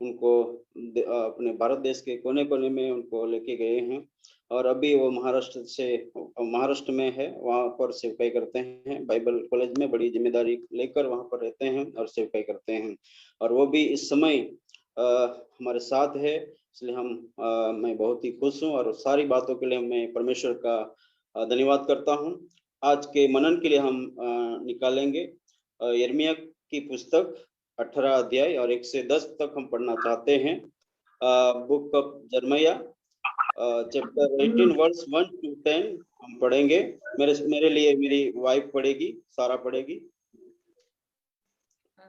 उनको अपने भारत देश के कोने कोने में उनको लेके गए हैं और अभी वो महाराष्ट्र में है, वहाँ पर सेवकाई करते हैं। बाइबल कॉलेज में बड़ी जिम्मेदारी लेकर वहाँ पर रहते हैं और सेवकाई करते हैं। और वो भी इस समय हमारे साथ है, इसलिए मैं बहुत ही खुश हूँ और सारी बातों के लिए मैं परमेश्वर का धन्यवाद करता हूँ। आज के मनन के लिए हम निकालेंगे यिर्मयाह की पुस्तक 18 अध्याय और 1 से 10 तक हम पढ़ना चाहते हैं। बुक ऑफ यिर्मयाह चैप्टर 18 वर्स 1 to 10 हम पढ़ेंगे। मेरे लिए मेरी वाइफ पढ़ेगी, सारा पढ़ेगी।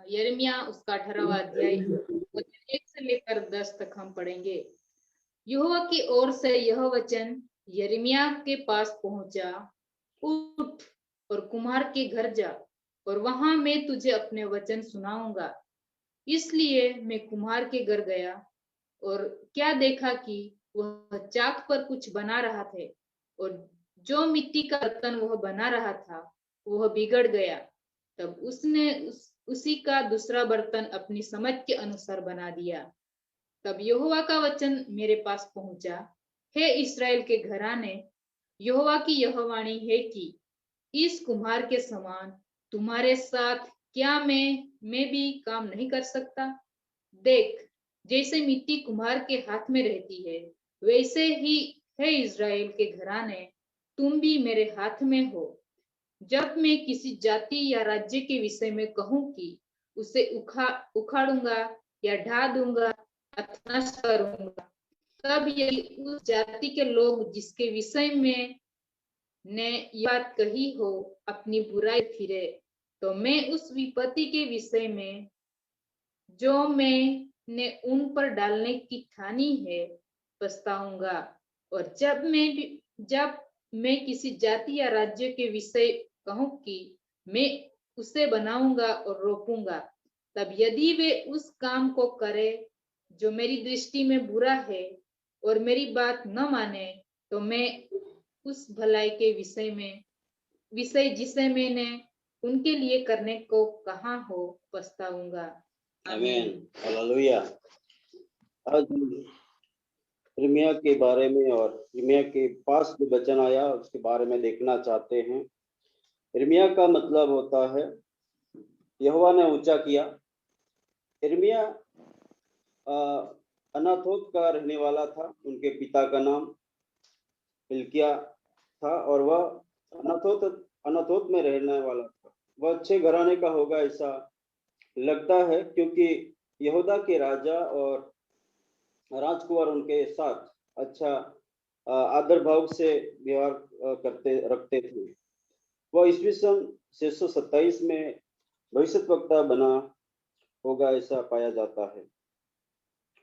यिर्मयाह उसका 18वां अध्याय 1 से लेकर 10 तक हम पढ़ेंगे। यहोवा की ओर से यह वचन यिर्मयाह के पास पहुंचा, उठ और कुम्हार के घर जा और वहां मैं तुझे अपने वचन सुनाऊंगा। इसलिए मैं कुम्हार के घर गया और क्या देखा कि वह चाक पर कुछ बना रहा था और जो मिट्टी का बर्तन वह बना रहा था वह बिगड़ गया। तब उसने उसी का दूसरा बर्तन अपनी समझ के अनुसार बना दिया। तब यहोवा का वचन मेरे पास पहुंचा, हे इस्राएल के घराने, यहोवा की यह वाणी है कि इस कुम्हार के समान तुम्हारे साथ क्या मैं भी काम नहीं कर सकता? देख, जैसे मिट्टी कुम्हार के हाथ में रहती है, वैसे ही है इस्राएल के घराने, तुम भी मेरे हाथ में हो। जब मैं किसी जाति या राज्य के विषय में कहूं कि उसे उखाड़ूंगा या ढा दूंगा अथवा नष्ट करूंगा, तब यदि उस जाति के लोग जिसके विषय में ने यह बात कही हो अपनी बुराई फिरे, तो मैं उस विपत्ति के विषय में जो मैंने उन पर डालने की ठानी है पछताऊंगा। और जब मैं किसी जाति या राज्य के विषय कहूं कि मैं उसे बनाऊंगा और रोपूंगा, तब यदि वे उस काम को करे जो मेरी दृष्टि में बुरा है और मेरी बात न माने, तो मैं उस भलाई के विषय जिसे मैंने उनके लिए करने को कहा हो पछताऊंगा। आमीन, हालेलुया। आज यिर्मयाह के बारे में और यिर्मयाह के पास जो वचन आया उसके बारे में देखना चाहते हैं। यिर्मयाह का मतलब होता है यहोवा ने ऊंचा किया। यिर्मयाह अनाथोत का रहने वाला था। उनके पिता का नाम हिल्किय्याह था और वह अनाथोत में रहने वाला था। वह अच्छे घराने का होगा ऐसा लगता है, क्योंकि यहूदा के राजा और राजकुमार उनके साथ अच्छा आदर भाव से व्यवहार रखते थे। वह ईस्वी सन 627 में भविष्यद्वक्ता बना होगा ऐसा पाया जाता है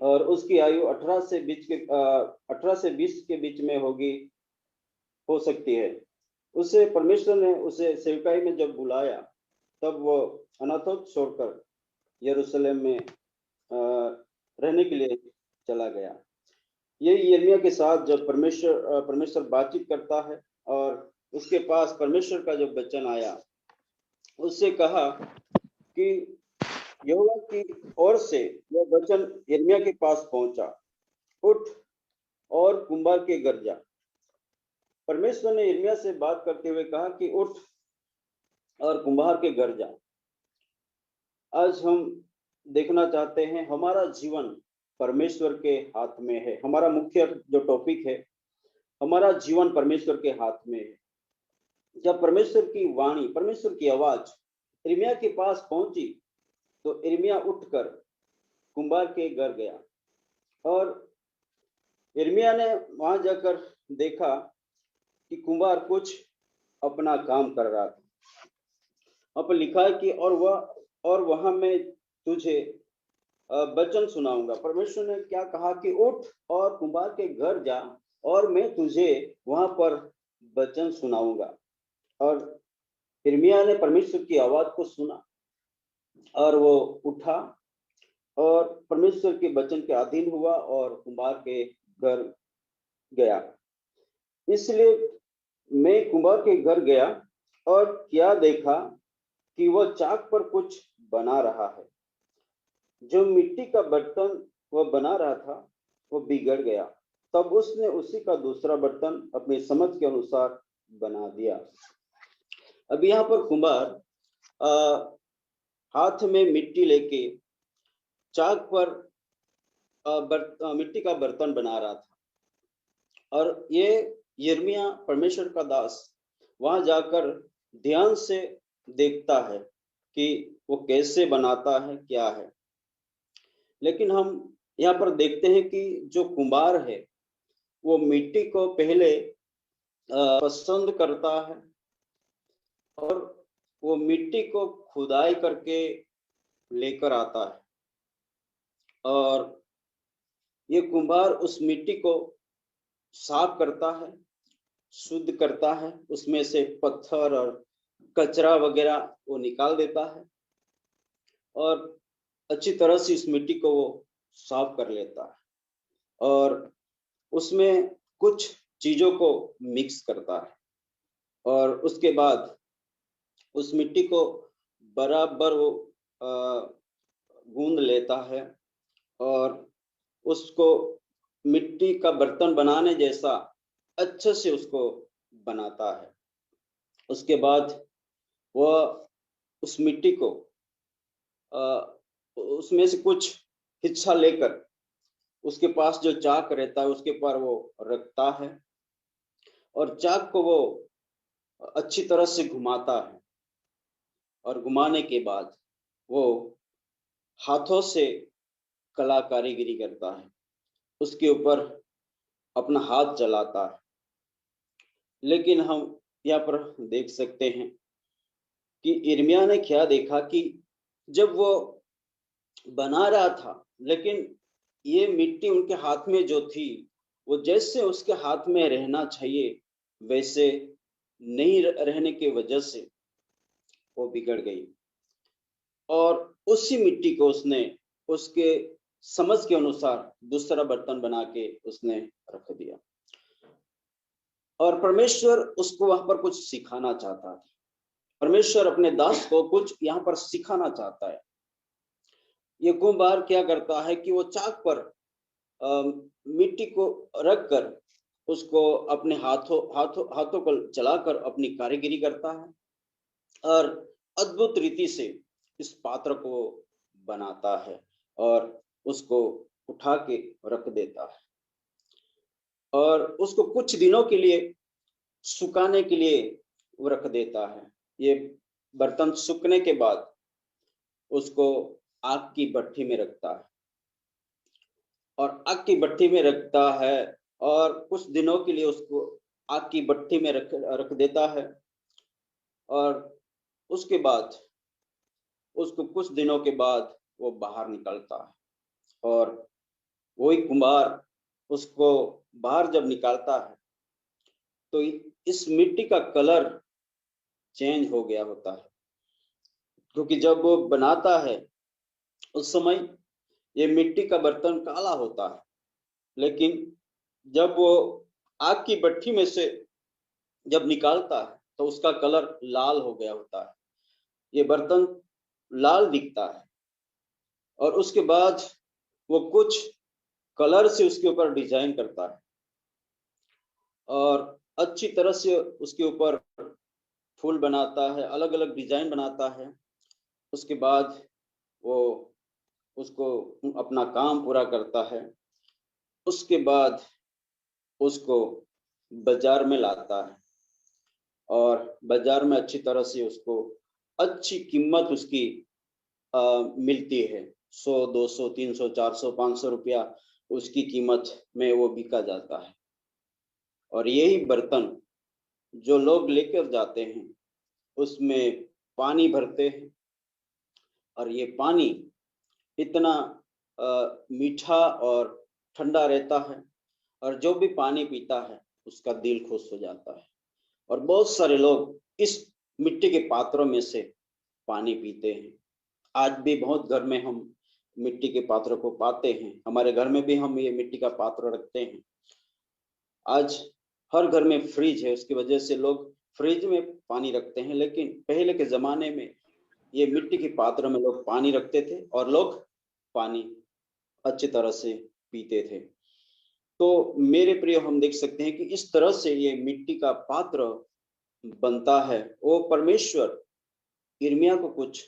और उसकी आयु 18 से 20 के बीच में हो सकती है। उसे परमेश्वर ने उसे सेवकाई में जब बुलाया तब वो अनाथोत छोड़कर यरूशलेम में रहने के लिए चला गया। ये यिर्मयाह के साथ जब परमेश्वर बातचीत करता है और उसके पास परमेश्वर का जो वचन आया, उससे कहा कि यहोवा की ओर से यह वचन यिर्मयाह के पास पहुंचा, उठ और कुम्हार के घर जा। परमेश्वर ने यिर्मयाह से बात करते हुए कहा कि उठ और कुम्हार के घर जा। आज हम देखना चाहते हैं हमारा जीवन परमेश्वर के हाथ में है। हमारा मुख्य जो टॉपिक है, हमारा जीवन परमेश्वर के हाथ में है। जब परमेश्वर की वाणी, परमेश्वर की आवाज यिर्मयाह के पास पहुंची तो यिर्मयाह उठकर कुम्हार के घर गया और यिर्मयाह ने वहां जाकर देखा कि कुम्हार कुछ अपना काम कर रहा था। अब लिखा है कि और वहां मैं तुझे वचन सुनाऊंगा। परमेश्वर ने क्या कहा कि उठ और कुम्हार के घर जा और मैं तुझे वहां पर वचन सुनाऊंगा। और यिर्मयाह ने परमेश्वर की आवाज को सुना और वो उठा और परमेश्वर के वचन के अधीन हुआ और कुम्हार के घर गया। इसलिए मैं कुम्हार के घर गया और क्या देखा कि वह चाक पर कुछ बना रहा है। जो मिट्टी का बर्तन वह बना रहा था वो बिगड़ गया। तब उसने उसी का दूसरा बर्तन अपनी समझ के अनुसार बना दिया। अब यहाँ पर कुम्हार हाथ में मिट्टी लेके चाक पर मिट्टी का बर्तन बना रहा था। और ये यिर्मयाह परमेश्वर का दास वहां जाकर ध्यान से देखता है कि वो कैसे बनाता है, क्या है। लेकिन हम यहाँ पर देखते हैं कि जो कुम्हार है वो मिट्टी को पहले पसंद करता है और वो मिट्टी को खुदाई करके लेकर आता है और ये कुम्हार उस मिट्टी को साफ करता है, शुद्ध करता है, उसमें से पत्थर और कचरा वगैरह वो निकाल देता है और अच्छी तरह से इस मिट्टी को वो साफ कर लेता है और उसमें कुछ चीजों को मिक्स करता है और उसके बाद उस मिट्टी को बराबर वो गूंद लेता है और उसको मिट्टी का बर्तन बनाने जैसा अच्छे से उसको बनाता है। उसके बाद वह उस मिट्टी को उसमें से कुछ हिस्सा लेकर उसके पास जो चाक रहता है उसके ऊपर वो रखता है और चाक को वो अच्छी तरह से घुमाता है और घुमाने के बाद वो हाथों से कला कारीगरी करता है, उसके ऊपर अपना हाथ चलाता है। लेकिन हम यहाँ पर देख सकते हैं कि यिर्मयाह ने क्या देखा कि जब वो बना रहा था लेकिन ये मिट्टी उनके हाथ में जो थी वो जैसे उसके हाथ में रहना चाहिए वैसे नहीं रहने की वजह से वो बिगड़ गई और उसी मिट्टी को उसने उसके समझ के अनुसार दूसरा बर्तन बना के उसने रख दिया और परमेश्वर उसको वहां पर कुछ सिखाना चाहता था। परमेश्वर अपने दास को कुछ यहाँ पर सिखाना चाहता है। ये कुम्हार क्या करता है कि वो चाक पर मिट्टी को रखकर उसको अपने हाथों को चलाकर अपनी कारीगरी करता है और अद्भुत रीति से इस पात्र को बनाता है और उसको उठा के रख देता है और उसको कुछ दिनों के लिए सुखाने के लिए वो रख देता है। ये बर्तन सूखने के बाद उसको आग की भट्ठी में रखता है और आग की भट्ठी में रखता है और कुछ दिनों के लिए उसको आग की भट्ठी में रख देता है और उसके बाद उसको कुछ दिनों के बाद वो बाहर निकलता है और वही कुम्हार उसको बाहर जब निकालता है तो इस मिट्टी का कलर चेंज हो गया होता है, क्योंकि जब वो बनाता है उस समय ये मिट्टी का बर्तन काला होता है, लेकिन जब वो आग की भट्ठी में से जब निकालता है तो उसका कलर लाल हो गया होता है, ये बर्तन लाल दिखता है और उसके बाद वो कुछ कलर से उसके ऊपर डिजाइन करता है और अच्छी तरह से उसके ऊपर फूल बनाता है, अलग अलग डिजाइन बनाता है। उसके बाद वो उसको अपना काम पूरा करता है। उसके बाद उसको बाजार में लाता है और बाजार में अच्छी तरह से उसको अच्छी कीमत उसकी मिलती है। 100, 200, 300, 400, 500 रुपया उसकी कीमत में वो बिका जाता है और यही बर्तन जो लोग लेकर जाते हैं उसमें पानी भरते हैं और ये पानी इतना मीठा और ठंडा रहता है और जो भी पानी पीता है उसका दिल खुश हो जाता है और बहुत सारे लोग इस मिट्टी के पात्रों में से पानी पीते हैं। आज भी बहुत घर में हम मिट्टी के पात्रों को पाते हैं, हमारे घर में भी हम ये मिट्टी का पात्र रखते हैं। आज हर घर में फ्रिज है, उसकी वजह से लोग फ्रिज में पानी रखते हैं, लेकिन पहले के जमाने में ये मिट्टी के पात्र में लोग पानी रखते थे और लोग पानी अच्छी तरह से पीते थे। तो मेरे प्रिय, हम देख सकते हैं कि इस तरह से ये मिट्टी का पात्र बनता है। वो परमेश्वर यिर्मयाह को कुछ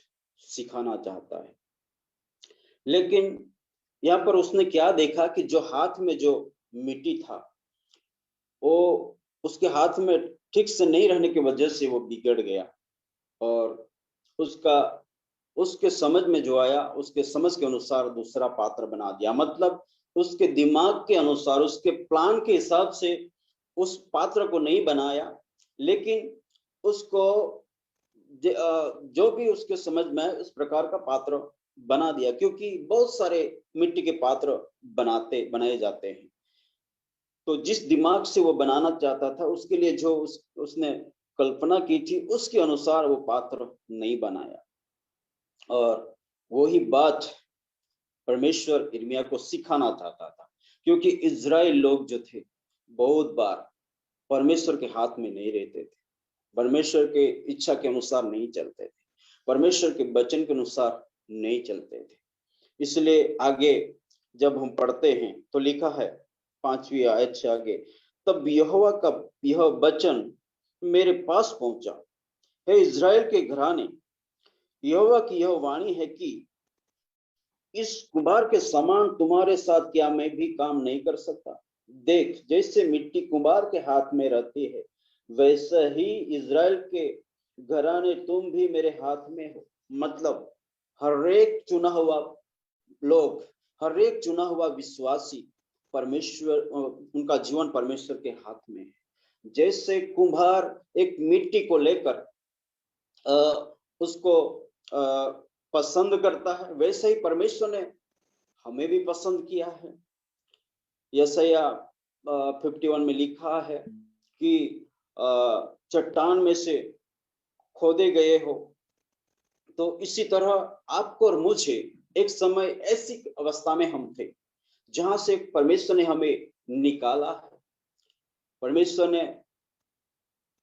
सिखाना चाहता है, लेकिन यहाँ पर उसने क्या देखा कि जो हाथ में जो मिट्टी था वो उसके हाथ में ठीक से नहीं रहने की वजह से वो बिगड़ गया, और उसका उसके समझ में जो आया उसके समझ के अनुसार दूसरा पात्र बना दिया। मतलब उसके दिमाग के अनुसार, उसके प्लान के हिसाब से उस पात्र को नहीं बनाया, लेकिन उसको जो भी उसके समझ में उस प्रकार का पात्र बना दिया, क्योंकि बहुत सारे मिट्टी के पात्र बनाए जाते हैं। तो जिस दिमाग से वो बनाना चाहता था, उसके लिए जो उसने कल्पना की थी उसके अनुसार वो पात्र नहीं बनाया। और वही बात परमेश्वर यिर्मयाह को सिखाना चाहता था, क्योंकि इजराइल लोग जो थे बहुत बार परमेश्वर के हाथ में नहीं रहते थे, परमेश्वर के इच्छा के अनुसार नहीं चलते थे, परमेश्वर के वचन के अनुसार नहीं चलते थे। इसलिए आगे जब हम पढ़ते हैं तो लिखा है 5वीं आयत से आगे, तब यहोवा का यह वचन मेरे पास पहुंचा, हे इजराइल के घराने, यहोवा की यह वाणी है कि इस कुम्हार के समान तुम्हारे साथ क्या मैं भी काम नहीं कर सकता? देख, जैसे मिट्टी कुम्हार के हाथ में रहती है, वैसे ही इजराइल के घराने तुम भी मेरे हाथ में हो। मतलब हर एक चुना हुआ लोग, हर एक चुना हुआ विश्वासी, परमेश्वर, उनका जीवन परमेश्वर के हाथ में है। जैसे कुम्हार एक मिट्टी को लेकर उसको पसंद करता है, वैसे ही परमेश्वर ने हमें भी पसंद किया है। यशायाह 51 में लिखा है कि चट्टान में से खोदे गए हो। तो इसी तरह आपको और मुझे एक समय ऐसी अवस्था में हम थे जहां से परमेश्वर ने हमें निकाला है। परमेश्वर ने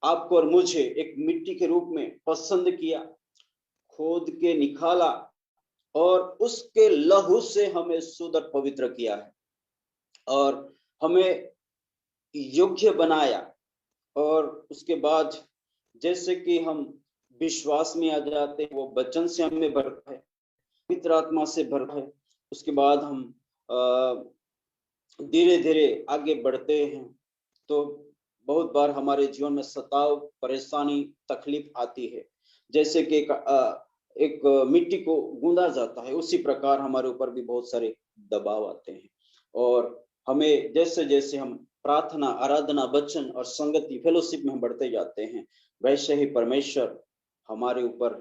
आपको और मुझे एक मिट्टी के रूप में पसंद किया, खोद के निकाला, और उसके लहू से हमें शुद्ध और पवित्र किया है, और हमें योग्य बनाया। और उसके बाद जैसे कि हम विश्वास में आ जाते हैं, वो वचन से हमें भरता है, पवित्र आत्मा से भरता है। उसके बाद हम धीरे धीरे आगे बढ़ते हैं। तो बहुत बार हमारे जीवन में सताव, परेशानी, तकलीफ आती है। जैसे कि एक मिट्टी को गूंदा जाता है, उसी प्रकार हमारे ऊपर भी बहुत सारे दबाव आते हैं, और हमें जैसे जैसे हम प्रार्थना, आराधना, वचन और संगति, फेलोशिप में हम बढ़ते जाते हैं, वैसे ही परमेश्वर हमारे ऊपर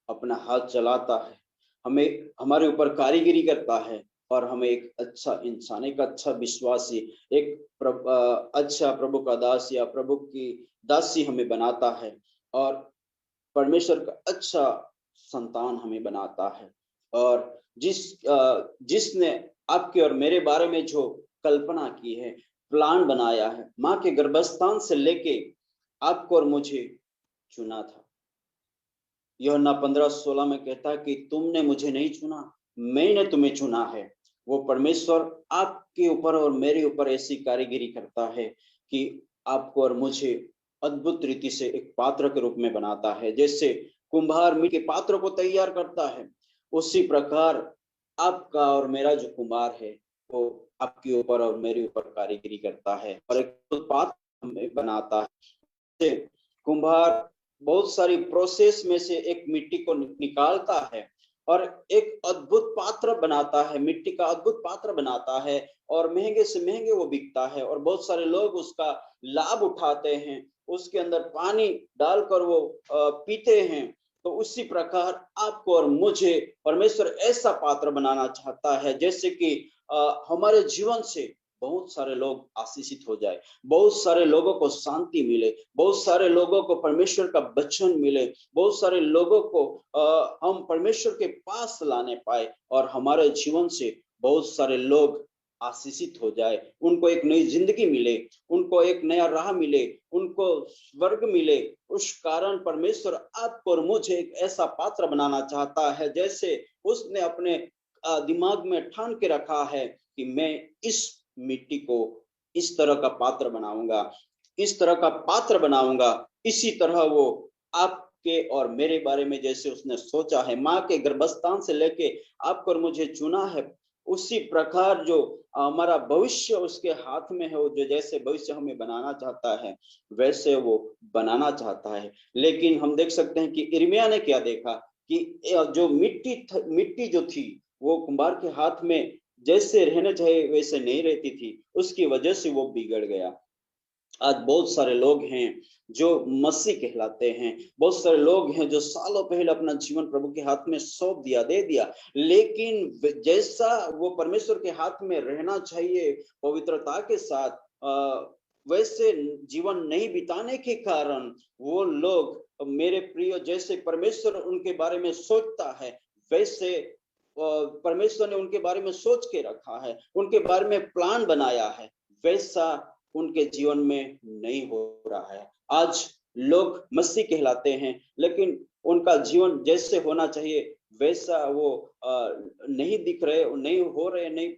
अपना हाथ चलाता है, हमें हमारे ऊपर कारीगरी करता है, और हमें एक अच्छा इंसान, एक अच्छा विश्वासी, एक अच्छा प्रभु का दास या प्रभु की दासी हमें बनाता है, और परमेश्वर का अच्छा संतान हमें बनाता है। और जिसने आपके और मेरे बारे में जो कल्पना की है, प्लान बनाया है, माँ के गर्भस्थान से लेके आपको और मुझे चुना था। यूहन्ना 15:16 में कहता है कि तुमने मुझे नहीं चुना, मैंने तुम्हें चुना है। वो परमेश्वर आपके ऊपर और मेरे ऊपर ऐसी कारीगरी करता है कि आपको और मुझे अद्भुत रीति से एक पात्र के रूप में बनाता है। जैसे कुम्हार मिट्टी के पात्र को तैयार करता है, उसी प्रकार आपका और मेरा जो कुम्हार है वो आपके ऊपर और मेरे ऊपर कारीगरी करता है, और एक पात्र हमें बनाता है। कुम्हार बहुत सारी प्रोसेस में से एक मिट्टी को निकालता है और एक अद्भुत पात्र बनाता है, मिट्टी का अद्भुत पात्र बनाता है, और महंगे से महंगे वो बिकता है, और बहुत सारे लोग उसका लाभ उठाते हैं, उसके अंदर पानी डालकर वो पीते हैं। तो उसी प्रकार आपको और मुझे परमेश्वर ऐसा पात्र बनाना चाहता है जैसे कि हमारे जीवन से बहुत सारे लोग आशीषित हो जाए, बहुत सारे लोगों को शांति मिले, बहुत सारे लोगों को परमेश्वर का वचन मिले, बहुत सारे लोगों को हम परमेश्वर के पास लाने पाए, और हमारे जीवन से बहुत सारे लोग आशीषित हो जाए, उनको एक नई जिंदगी मिले, उनको एक नया राह मिले, उनको स्वर्ग मिले। उस कारण परमेश्वर आपको और मुझे एक ऐसा पात्र बनाना चाहता है जैसे उसने अपने दिमाग में ठान के रखा है कि मैं इस मिट्टी को इस तरह का पात्र बनाऊंगा, इस तरह का पात्र बनाऊंगा। इसी तरह वो आपके और मेरे बारे में जैसे उसने सोचा है, माँ के गर्भस्थान से लेके आपको और मुझे चुना है, उसी प्रकार जो हमारा भविष्य उसके हाथ में है, वो जो जैसे भविष्य हमें बनाना चाहता है वैसे वो बनाना चाहता है। लेकिन हम देख सकते हैं कि यिर्मयाह ने क्या देखा कि जो मिट्टी जो थी वो कुम्हार के हाथ में जैसे रहना चाहिए वैसे नहीं रहती थी, उसकी वजह से वो बिगड़ गया। आज बहुत सारे लोग हैं जो मसीह कहलाते हैं, बहुत सारे लोग हैं जो सालों पहले अपना जीवन प्रभु के हाथ में सौंप दिया, दे दिया, लेकिन जैसा वो परमेश्वर के हाथ में रहना चाहिए पवित्रता के साथ वैसे जीवन नहीं बिताने के कारण वो लोग, मेरे प्रिय, जैसे परमेश्वर उनके बारे में सोचता है वैसे परमेश्वर ने उनके बारे में सोच के रखा है, उनके बारे में प्लान बनाया है, वैसा उनके जीवन में नहीं हो रहा है। आज लोग मसीह कहलाते हैं लेकिन उनका जीवन जैसे होना चाहिए वैसा वो नहीं दिख रहे, नहीं हो रहे, नहीं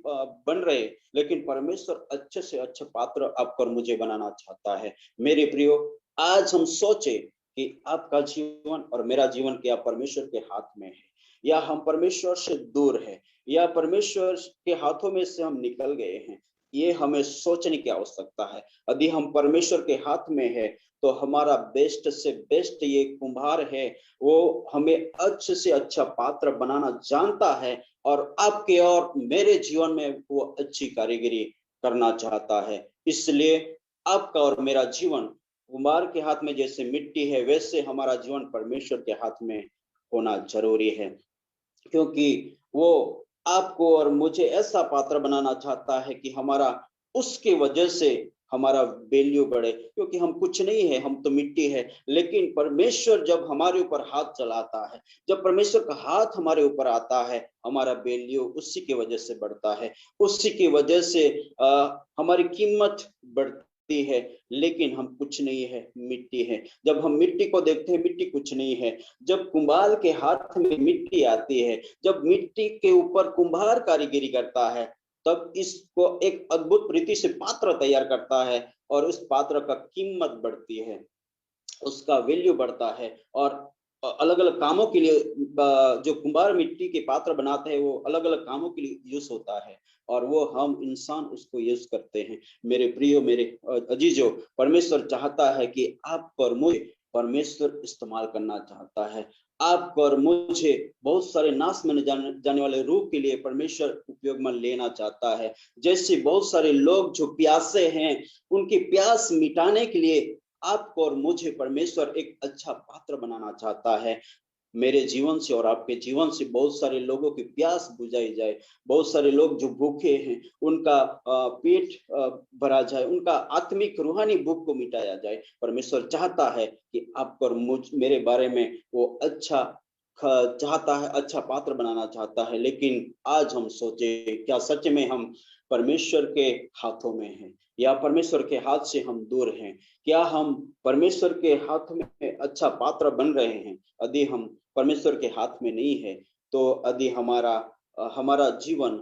बन रहे। लेकिन परमेश्वर अच्छे से अच्छे पात्र आपको और मुझे बनाना चाहता है। मेरे प्रियो, आज हम सोचे कि आपका जीवन और मेरा जीवन क्या परमेश्वर के हाथ में है, या हम परमेश्वर से दूर है, या परमेश्वर के हाथों में से हम निकल गए हैं। ये हमें सोचने की आवश्यकता है। यदि हम परमेश्वर के हाथ में है तो हमारा बेस्ट से बेस्ट ये कुम्हार है, वो हमें अच्छे से अच्छा पात्र बनाना जानता है और आपके और मेरे जीवन में वो अच्छी कारीगरी करना चाहता है। इसलिए आपका और मेरा जीवन कुम्हार के हाथ में जैसे मिट्टी है वैसे हमारा जीवन परमेश्वर के हाथ में होना जरूरी है, क्योंकि वो आपको और मुझे ऐसा पात्र बनाना चाहता है कि हमारा उसके वजह से हमारा वैल्यू बढ़े। क्योंकि हम कुछ नहीं है, हम तो मिट्टी है, लेकिन परमेश्वर जब हमारे ऊपर हाथ चलाता है, जब परमेश्वर का हाथ हमारे ऊपर आता है, हमारा वैल्यू उसी की वजह से बढ़ता है, उसी की वजह से हमारी कीमत बढ़ती है। लेकिन हम कुछ नहीं है, मिट्टी है। जब हम मिट्टी को देखते हैं, मिट्टी कुछ नहीं है। जब कुम्हार के हाथ में मिट्टी आती है, जब मिट्टी के ऊपर कुम्हार कारीगरी करता है, तब इसको एक अद्भुत रीति से पात्र तैयार करता है और उस पात्र का कीमत बढ़ती है, उसका वैल्यू बढ़ता है। और अलग अलग कामों के लिए जो कुम्हार मिट्टी के पात्र बनाते हैं वो अलग अलग कामों के लिए यूज होता है और वो हम इंसान उसको यूज करते हैं। मेरे प्रियो, मेरे अजीजो, परमेश्वर चाहता है कि आप पर मुझे परमेश्वर इस्तेमाल करना चाहता है। आप और मुझे बहुत सारे नाश में जाने वाले रूह के लिए परमेश्वर उपयोग में लेना चाहता है। जैसे बहुत सारे लोग जो प्यासे हैं, उनकी प्यास मिटाने के लिए आपको और मुझे परमेश्वर एक अच्छा पात्र बनाना चाहता है। मेरे जीवन से और आपके जीवन से बहुत सारे लोगों की प्यास बुझाई जाए, बहुत सारे लोग जो भूखे हैं उनका पेट भरा जाए, उनका आत्मिक रूहानी भूख को मिटाया जाए। परमेश्वर चाहता है कि आपको और मेरे बारे में वो अच्छा चाहता है, अच्छा पात्र बनाना चाहता है। लेकिन आज हम सोचे, क्या सच में हम परमेश्वर के हाथों में हैं या परमेश्वर के हाथ से हम दूर हैं? क्या हम परमेश्वर के हाथ में अच्छा पात्र बन रहे हैं? यदि हम परमेश्वर के हाथ में नहीं है तो यदि हमारा जीवन,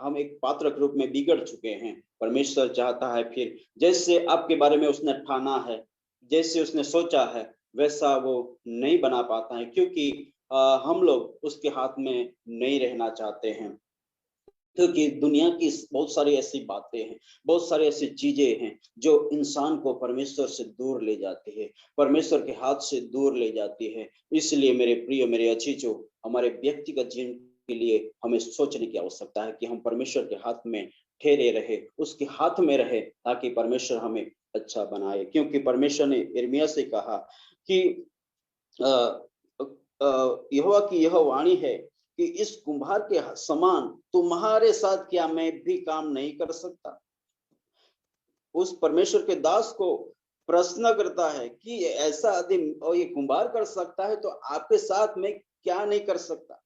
हम एक पात्र के रूप में बिगड़ चुके हैं। परमेश्वर चाहता है फिर जैसे आपके बारे में उसने ठाना है, जैसे उसने सोचा है, वैसा वो नहीं बना पाता है, क्योंकि हम लोग उसके हाथ में नहीं रहना चाहते हैं। क्योंकि दुनिया की बहुत सारी ऐसी बातें हैं, बहुत सारी ऐसी चीजें हैं जो इंसान को परमेश्वर से दूर ले जाती है, परमेश्वर के हाथ से दूर ले जाती है। इसलिए मेरे प्रिय, मेरे अजीजों, हमारे व्यक्तिगत जीवन के लिए हमें सोचने की आवश्यकता है कि हम परमेश्वर के हाथ में ठहरे रहे, उसके हाथ में रहे, ताकि परमेश्वर हमें अच्छा बनाए। क्योंकि परमेश्वर ने यिर्मयाह से कहा कि यहोवा की यह वाणी है कि इस कुम्हार के समान तुम्हारे साथ क्या मैं भी काम नहीं कर सकता? उस परमेश्वर के दास को प्रश्न करता है कि ऐसा आदमी और ये कुम्हार कर सकता है तो आपके साथ मैं क्या नहीं कर सकता?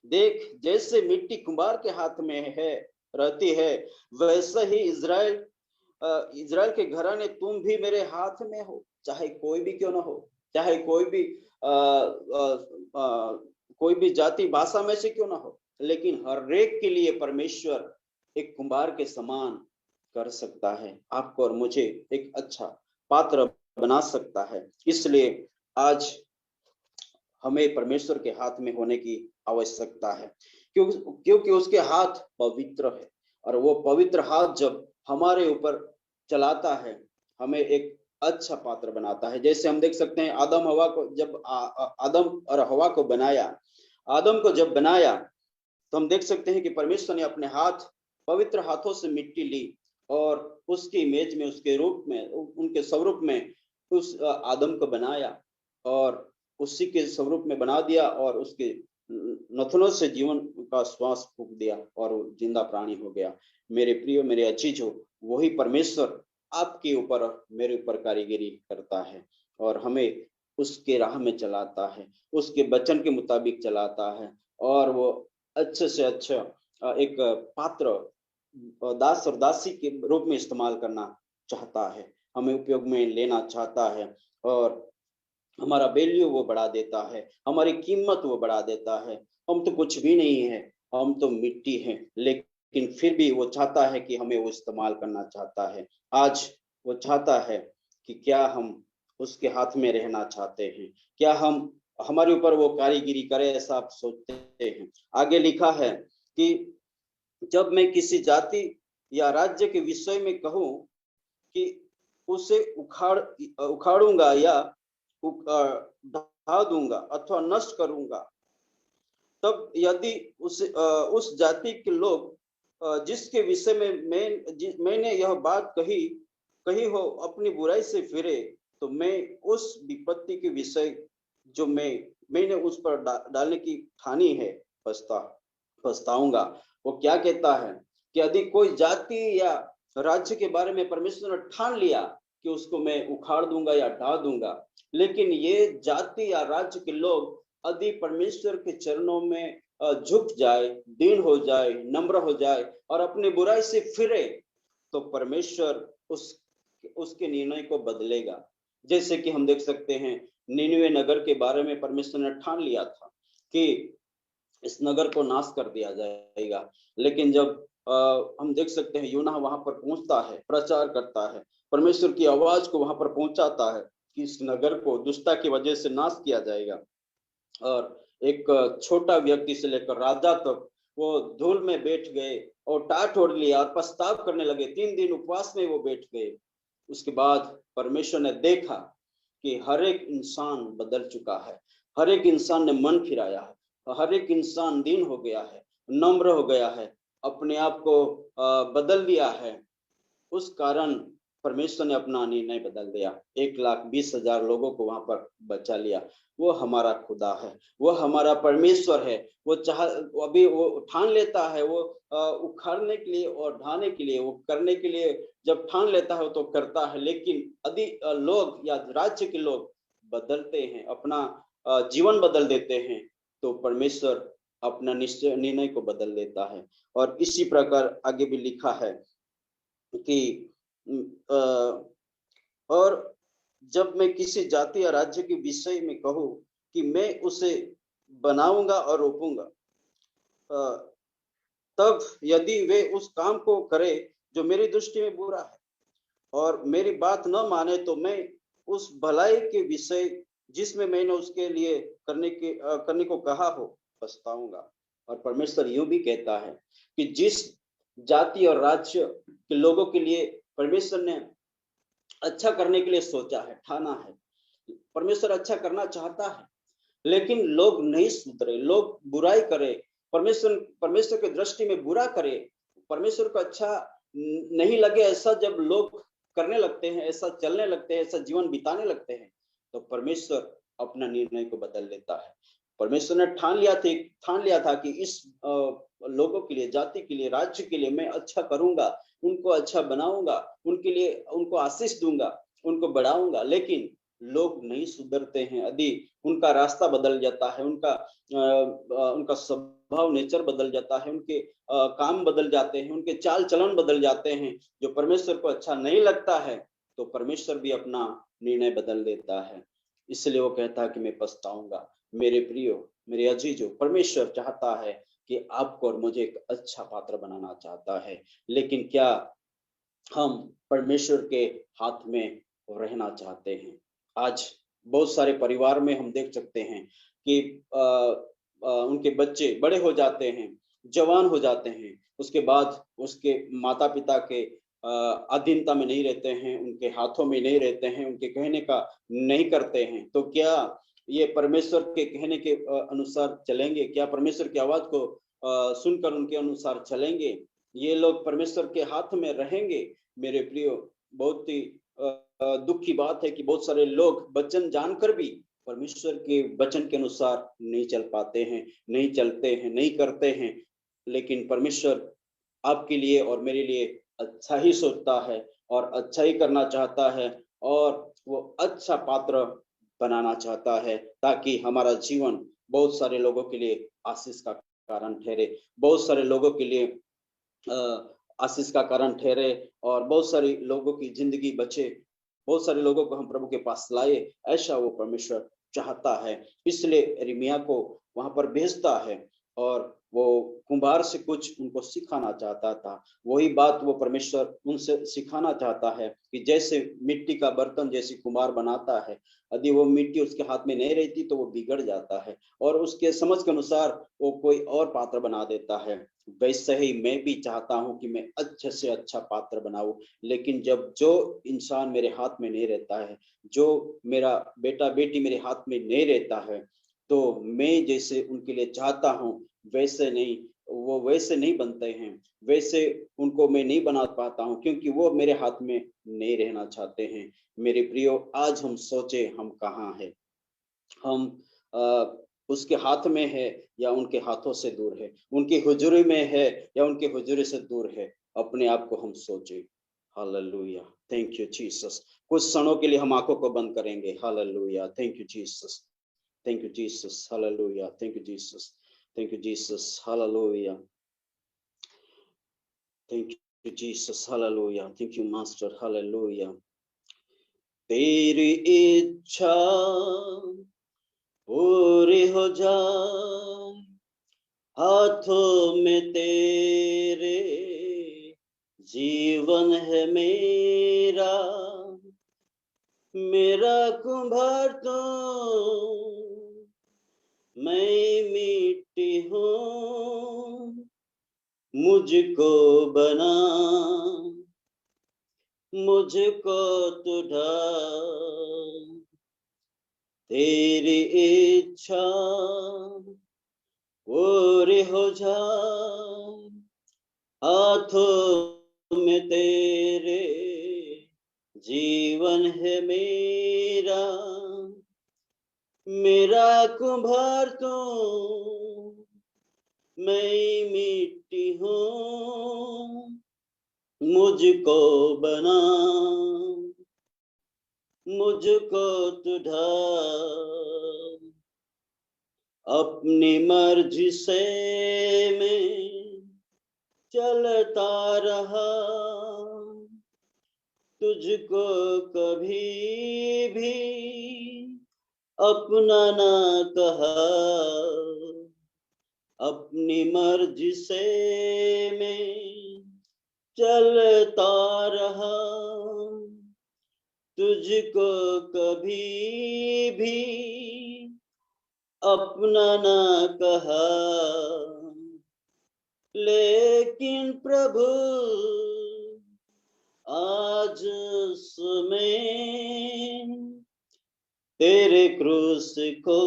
देख, जैसे मिट्टी कुम्हार के हाथ में है रहती है, वैसे ही इज़राइल के घराने तुम भी मेरे हाथ में हो, चाहे कोई भी क्यों ना हो, चाहे कोई भी जाति भाषा में से क्यों ना हो। लेकिन हर एक के लिए परमेश्वर एक कुम्हार के समान कर सकता है, आपको और मुझे एक अच्छा पात्र बना सकता है। इसलिए आज हमें परमेश्वर के हाथ में होने की आवश्यकता है, क्योंकि उसके हाथ पवित्र है, और वो पवित्र हाथ जब हमारे ऊपर चलाता है हमें एक अच्छा पात्र बनाता है। जैसे हम देख सकते हैं आदम हवा को जब आदम और हवा को बनाया, आदम को जब बनाया तो हम देख सकते हैं कि परमेश्वर ने अपने हाथ, पवित्र हाथों से मिट्टी ली और उसकी इमेज में, उसके रूप में, उनके स्वरूप में उस आदम को बनाया और उसी के स्वरूप में बना दिया और उसके नथनों से जीवन का श्वास फूंक दिया और वो जिंदा प्राणी हो गया। मेरे प्रियो, मेरे अजीजों, वही परमेश्वर आपके ऊपर, मेरे ऊपर कारीगरी करता है और हमें उसके राह में चलाता है, उसके वचन के मुताबिक चलाता है और वो अच्छे से अच्छा एक पात्र दास और दासी के रूप में इस्तेमाल करना चाहता है, हमें उपयोग में लेना चाहता है और हमारा वैल्यू वो बढ़ा देता है, हमारी कीमत वो बढ़ा देता है। हम तो कुछ भी नहीं है, हम तो मिट्टी हैं, लेकिन फिर भी वो चाहता है कि हमें वो इस्तेमाल करना चाहता है। आज वो चाहता है कि क्या हम उसके हाथ में रहना चाहते हैं, क्या हम हमारे ऊपर वो कारीगिरी करे, ऐसा आप सोचते हैं। आगे लिखा है कि जब मैं किसी जाति या राज्य के विषय में कहूं कि उसे उखाड़ूंगा या ढा दूंगा अथवा नष्ट करूंगा, तब यदि उस जाति के लोग जिसके विषय में मैंने यह बात कही हो अपनी बुराई से फिरे, तो मैं उस विपत्ति के विषय जो मैंने उस पर डालने की ठानी है पछताऊंगा। वो क्या कहता है कि यदि कोई जाति या राज्य के बारे में परमेश्वर ने ठान लिया कि उसको मैं उखाड़ दूंगा या ढा दूंगा, लेकिन ये जाति या राज्य के लोग यदि परमेश्वर के चरणों में झुक जाए, दीन हो जाए, नम्र हो जाए और अपनी बुराई से फिरे, तो परमेश्वर उसके निर्णय को बदलेगा। जैसे कि हम देख सकते हैं निनवे नगर के बारे में परमेश्वर ने ठान लिया था कि इस नगर को नाश कर दिया जाएगा, लेकिन जब हम देख सकते हैं यूना वहां पर पहुंचता है, प्रचार करता है, परमेश्वर की आवाज को वहां पर पहुंचाता है कि इस नगर को दुष्टता की वजह से नाश किया जाएगा। और एक छोटा व्यक्ति से लेकर राजा तक वो धूल में बैठ गए और टाट ओढ़ लिया और पछताव करने लगे, 3 दिन उपवास में वो बैठ गए। उसके बाद परमेश्वर ने देखा कि हर एक इंसान बदल चुका है, हर एक इंसान ने मन फिराया है, हर एक इंसान दीन हो गया है, नम्र हो गया है, अपने आप को बदल दिया है। उस कारण परमेश्वर ने अपना निर्णय बदल दिया, 1,20,000 लोगों को वहां पर बचा लिया। वो हमारा खुदा है, वो हमारा परमेश्वर है। वो अभी वो ठान लेता है, वो उखाड़ने के लिए और ढाने के लिए, वो करने के लिए जब ठान लेता है तो करता है। लेकिन यदि लोग या राज्य के लोग बदलते हैं, अपना जीवन बदल देते हैं, तो परमेश्वर अपना निर्णय को बदल देता है। और इसी प्रकार आगे भी लिखा है कि और जब मैं किसी जाति या राज्य के विषय में कहूं कि मैं उसे बनाऊंगा और रोपूंगा, तब यदि वे उस काम को करे जो मेरी दृष्टि में बुरा है और मेरी बात न माने, तो मैं उस भलाई के विषय जिसमें मैंने उसके लिए करने को कहा हो पछताऊंगा। और परमेश्वर यूं भी कहता है कि जिस जाति और राज्य के लोगों के लिए परमेश्वर ने अच्छा करने के लिए सोचा है, ठाना है, परमेश्वर अच्छा करना चाहता है, लेकिन लोग नहीं सुधरे, लोग बुराई करे, परमेश्वर के दृष्टि में बुरा करे, परमेश्वर को अच्छा नहीं लगे ऐसा जब लोग करने लगते हैं, ऐसा चलने लगते हैं, ऐसा जीवन बिताने लगते हैं, तो परमेश्वर अपना निर्णय को बदल लेता है। परमेश्वर ने ठान लिया था कि इस लोगों के लिए, जाति के लिए, राज्य के लिए मैं अच्छा करूंगा, उनको अच्छा बनाऊंगा, उनके लिए उनको आशीष दूंगा, उनको बढ़ाऊंगा। लेकिन लोग नहीं सुधरते हैं, यदि उनका रास्ता बदल जाता है, उनका स्वभाव, नेचर बदल जाता है, उनके काम बदल जाते हैं, उनके चाल चलन बदल जाते हैं, जो परमेश्वर को अच्छा नहीं लगता है, तो परमेश्वर भी अपना निर्णय बदल देता है। इसलिए वो कहता है कि मैं पछताऊंगा। मेरे प्रियो, मेरे अजीजों, परमेश्वर चाहता है कि आपको और मुझे एक अच्छा पात्र बनाना चाहता है। लेकिन क्या हम परमेश्वर के हाथ में रहना चाहते हैं? आज बहुत सारे परिवार में हम देख सकते हैं कि उनके बच्चे बड़े हो जाते हैं, जवान हो जाते हैं, उसके बाद उसके माता-पिता के अधीनता में नहीं रहते हैं, उनके हाथों में नहीं रहते हैं, उनके कहने का नहीं करते हैं। तो क्या ये परमेश्वर के कहने के अनुसार चलेंगे? क्या परमेश्वर की आवाज़ को सुनकर उनके अनुसार चलेंगे? ये लोग परमेश्वर के हाथ में रहेंगे? मेरे प्रियो, बहुत ही दुःख की बात है कि बहुत सारे लोग वचन जानकर भी परमेश्वर के वचन के अनुसार नहीं चल पाते हैं, नहीं चलते हैं, नहीं करते हैं। लेकिन परमेश्वर आपके लिए और मेरे लिए अच्छा ही सोचता है और अच्छा ही करना चाहता है, और वो अच्छा पात्र बनाना चाहता है, ताकि हमारा जीवन बहुत सारे लोगों के लिए आशीष का कारण ठहरे, बहुत सारे लोगों के लिए आशीष का कारण ठहरे, और बहुत सारे लोगों की जिंदगी बचे, बहुत सारे लोगों को हम प्रभु के पास लाए। ऐसा वो परमेश्वर चाहता है, इसलिए यिर्मयाह को वहां पर भेजता है, और वो कुम्हार से कुछ उनको सिखाना चाहता था। वही बात वो परमेश्वर उनसे सिखाना चाहता है कि जैसे मिट्टी का बर्तन जैसे कुम्हार बनाता है, यदि वो मिट्टी उसके हाथ में नहीं रहती तो वो बिगड़ जाता है, और उसके समझ के अनुसार वो कोई और पात्र बना देता है। वैसे ही मैं भी चाहता हूं कि मैं अच्छे से अच्छा पात्र बनाऊं, लेकिन जब जो इंसान मेरे हाथ में नहीं रहता है, जो मेरा बेटा बेटी मेरे हाथ में नहीं रहता है, तो मैं जैसे उनके लिए चाहता हूं वैसे नहीं, वो वैसे नहीं बनते हैं, वैसे उनको मैं नहीं बना पाता हूं, क्योंकि वो मेरे हाथ में नहीं रहना चाहते हैं। मेरे प्रियो, आज हम सोचे हम कहाँ हैं? हम उसके हाथ में है या उनके हाथों से दूर है? उनकी हुजूरी में है या उनके हुजूरी से दूर है? अपने आप को हम सोचे। Hallelujah, thank you Jesus. कुछ क्षणों के लिए हम आंखों को बंद करेंगे। Hallelujah, thank you Jesus, thank you Jesus, hallelujah, thank you Jesus, thank you Jesus, hallelujah, thank you Jesus, hallelujah, thank you master, hallelujah. तेरी इच्छा पूरी हो जाए, हाथों में तेरे जीवन है मेरा, मेरा कुम्हार तो मैं मिट्टी हूँ, मुझको बना, मुझको तू ढाल। तेरी इच्छा पूरी हो जाए, हाथों में तेरे जीवन है मेरा, मेरा कुम्हार तू मैं मिट्टी हूँ, मुझको बना, मुझको तू ढाल। अपनी मर्जी से मैं चलता रहा, तुझको कभी भी अपना ना कहा। अपनी मर्जी से मैं चलता रहा, तुझको कभी भी अपना ना कहा। लेकिन प्रभु आज मैं तेरे क्रूस को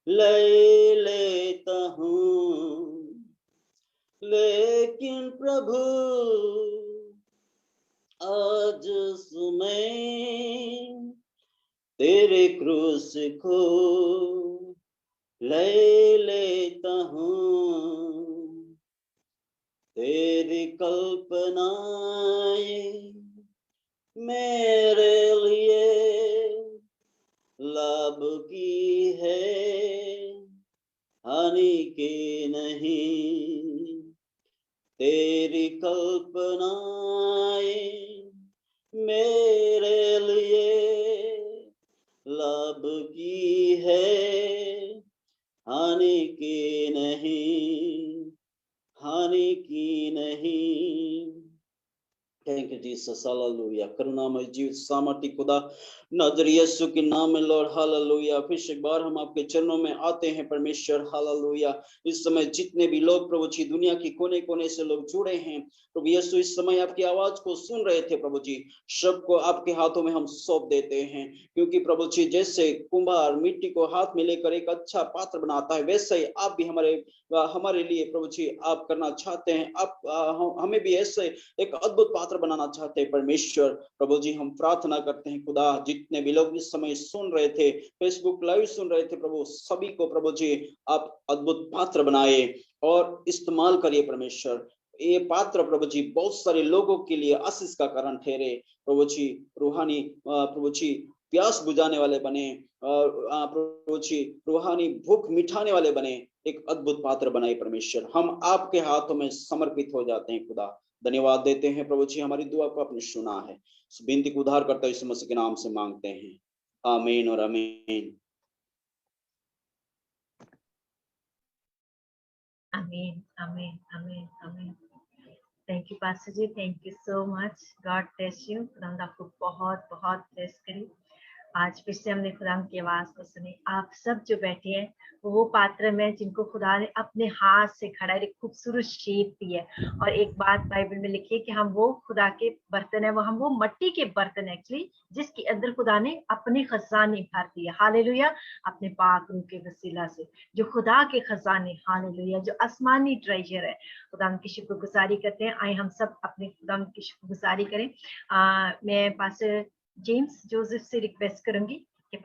ले लेता हूँ, लेकिन प्रभु आज मैं तेरे क्रूस को ले लेता हूँ। तेरी कल्पनाएं मेरे लिए लाभ की है, हानि की नहीं। तेरी कल्पनाएं मेरे लिए लाभ की है, हानि की नहीं, हानि की नहीं। Thank you Jesus, hallelujah. करुणामय जीवित सामर्थ्य खुदा, नाज़रेती यीशु के नाम में लॉर्ड, हालेलुया। फिर से एक बार हम आपके चरणों में आते हैं परमेश्वर, हालेलुया। इस समय जितने भी लोग प्रभु जी दुनिया के कोने कोने से लोग जुड़े हैं प्रभु यीशु, इस समय आपकी आवाज को सुन रहे थे प्रभु जी, सबको आपके हाथों में हम सौंप देते हैं। क्योंकि प्रभु जी जैसे कुम्हार मिट्टी को हाथ में लेकर एक अच्छा पात्र बनाता है, वैसे ही आप भी हमारे लिए प्रभु जी आप करना चाहते हैं। आप हमें भी ऐसे एक अद्भुत पात्र बनाना चाहते हैं परमेश्वर। प्रभु जी हम प्रार्थना करते हैं खुदा, जितने भी लोग इस समय सुन रहे थे, फेसबुक लाइव सुन रहे थे प्रभु, सभी को प्रभु जी आप अद्भुत पात्र बनाए और इस्तेमाल करिए परमेश्वर। ये पात्र प्रभु जी बहुत सारे लोगों के लिए आशीष का कारण ठहरे प्रभु जी। रूहानी प्रभु जी प्यास बुझाने वाले बने, प्रभु जी रूहानी भूख मिटाने वाले बने, एक अद्भुत पात्र बनाए परमेश्वर। हम आपके हाथों में समर्पित हो जाते हैं खुदा, धन्यवाद देते हैं प्रभु जी, हमारी दुआ को आपने सुना है। इस विनती को उद्धार करता यीशु मसीह के नाम से मांगते हैं, आमीन और आमीन। आमीन, आमीन, आमीन, आमीन। Thank you pastor ji, thank you so much. God bless you. खुदा आपको बहुत बहुत ब्लेस करे। आज फिर से हमने खुदा की आवाज को सुनी। आप सब जो बैठे हैं वो पात्र में जिनको खुदा ने अपने हाथ से खड़ा एक खूबसूरत शेप दी है। और एक बात बाइबल में लिखी है कि हम वो खुदा के बर्तन है, हम वो मट्टी के बर्तन है एक्चुअली, जिसके अंदर खुदा ने अपने खजाने भर दिए। हालेलुया। अपने पाक रूह के वसीला से जो खुदा के खजाने, हालेलुया, जो आसमानी ट्रेजर है, खुदा की शुक्रगुजारी करते हैं। आए हम सब अपने खुदा की शुक्रगुजारी करें। मैं पास्टर जेम्स जोसेफ से रिक्वेस्ट करूंगी कि